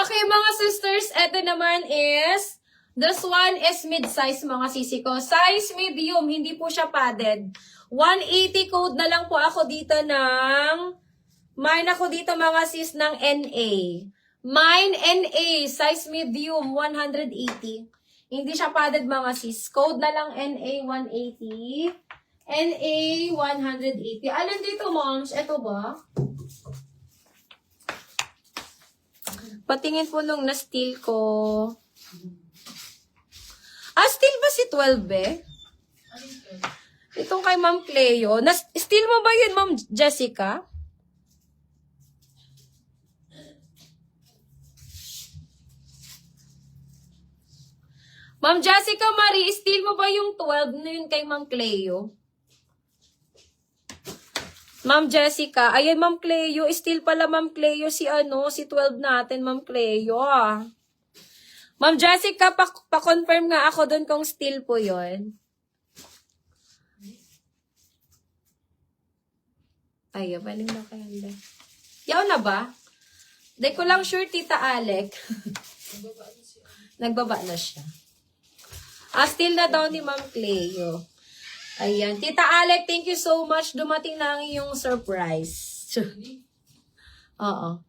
Okay, mga sisters, eto naman is, this one is mid-size mga sisi ko. Size medium, hindi po siya padded. 180 code na lang po ako dito ng, mine ako dito mga sis ng NA. Mine NA, size medium, 180. Hindi siya padded mga sis. Code na lang NA 180. NA 180. Alin dito, moms? Ito ba? Patingin po nung na-steal ko. Ah, steal ba si 12 eh? Itong kay Ma'am Cleo. Steal mo ba yun, Ma'am Jessica? Ma'am Jessica Marie, steal mo ba yung 12 na yun kay Ma'am Cleo? Ma'am Jessica, ayan Ma'am Cleo, steal pala Ma'am Cleo si si 12 natin, Ma'am Cleo ah. Ma'am Jessica, pa-confirm nga ako doon kung steal po yon. Ay, baling na kaya ba? Yaw na ba? Di ko lang sure, Tita Alec. Nagbaba na siya. Ah, steal na daw ni Ma'am Cleo. Ayan. Tita Alec, thank you so much. Dumating na ang iyong surprise. Oo.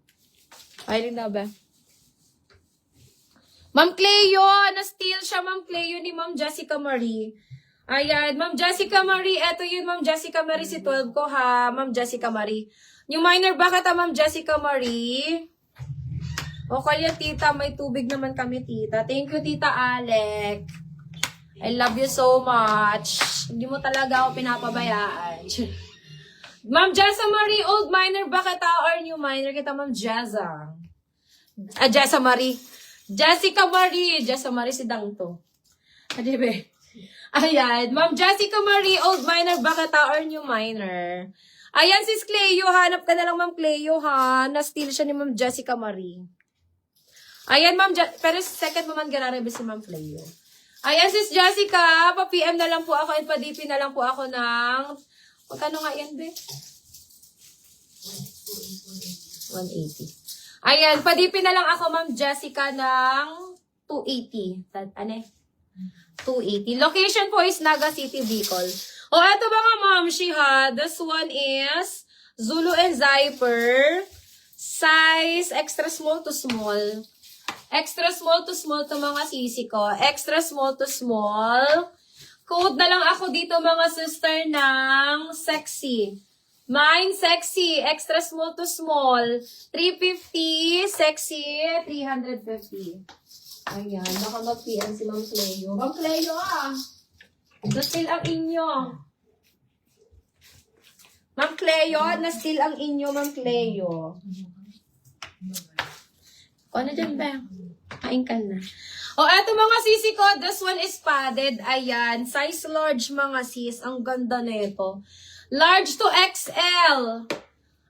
Ay, na ba? Ma'am Cleo, na-steal siya, Ma'am Cleo, ni Ma'am Jessica Marie. Ayan, Ma'am Jessica Marie, eto yun, Ma'am Jessica Marie, si 12 ko ha, Ma'am Jessica Marie. Yung minor, bakit Ma'am Jessica Marie? O kaya, tita, may tubig naman kami, tita. Thank you, Tita Alec. I love you so much. Hindi mo talaga ako pinapabayaan. Ma'am Jessa Marie, old minor, bakit or new minor kita, Ma'am Jessa? Ah, Jessa Marie. Jessica Marie. Jessa Marie si Dangto. Adibe? Ayan. Ma'am Jessica Marie, old minor, bakit or new minor? Ayan, sis Cleo. Hanap ka na lang, Ma'am Cleo, ha? Na-steal siya ni Ma'am Jessica Marie. Ayan, Ma'am pero second mo man ganarebe si Ma'am Cleo. Ayan, sis Jessica, pa-PM na lang po ako and pa-DP na lang po ako ng, magkano nga yan, be? 180. Ayan, pa-DP na lang ako, Ma'am Jessica, ng 280. Ano 280. Location po is Naga City, Bicol. O, eto ba nga, Ma'am Shiha? This one is Zulu and Zyper. Size extra small to small. Extra small to small to mga sisi ko. Extra small to small. Code na lang ako dito mga sister ng sexy. Mine sexy. Extra small to small. 350. Sexy. 350. Ayan. Baka mag-PM si Ma'am Cleo. Ma'am Cleo ah. Na-steal ang inyo. Ma'am Cleo. Na-steal ang inyo, Ma'am Cleo. Ano dyan ba? Kain ka na. O, eto mga sisi ko, this one is padded. Ayan, size large mga sis. Ang ganda nito. Large to XL.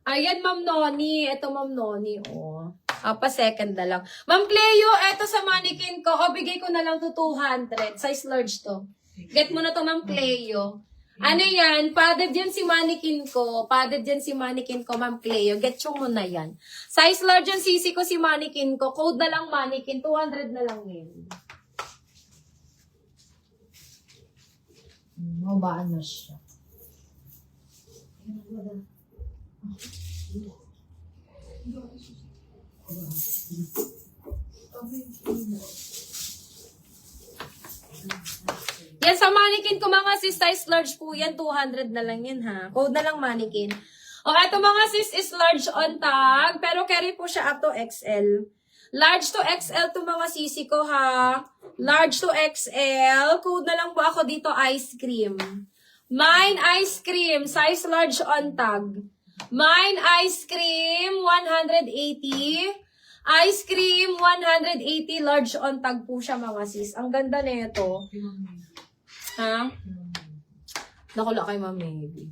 Ayan, Ma'am Noni. Eto, Ma'am Noni. O, pa-second na lang. Ma'am Cleo, eto sa mannequin ko. O, bigay ko na lang to 200. Size large to. Get mo na to, Ma'am Cleo. Ano yan? Padded yan si mannequin ko. Padded yan si mannequin ko, Ma'am Cleo. Get yung mo na yan. Size large yan sisi ko si mannequin ko. Code na lang mannequin. 200 na lang yun. Mabaan na siya. Yan sa mannequin ko mga sis, size large po yan. 200 na lang yan ha. Code na lang mannequin. O eto mga sis is large on tag. Pero carry po siya up to XL. Large to XL to mga sisi ko ha. Large to XL. Code na lang po ako dito ice cream. Mine ice cream. Size large on tag. Mine ice cream 180. Ice cream 180. Large on tag po siya mga sis. Ang ganda nito. Ha? Nakula kay Ma'am Maybe.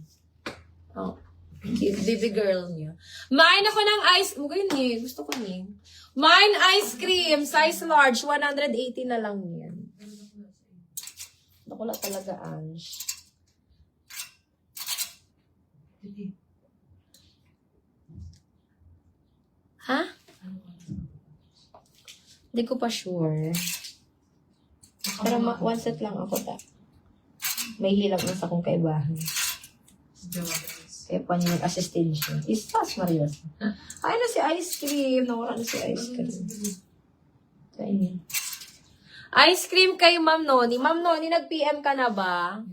Oh. Baby girl niya. Mine ako ng ice... Mugay niya. Gusto ko niya. Mine ice cream. Size large. 180 na lang yan. Nakula talaga, Ange. Ha? Hindi ko pa sure. Pero one set lang ako ta. May hilap na sa kong kaibahan. Kaya pa niya nag-assist din siya. Istas, Marias. Ay na si ice cream. Nawala na si ice cream. Kainin. Ice cream kay Ma'am Noni. Ma'am Noni, nag-PM ka na ba?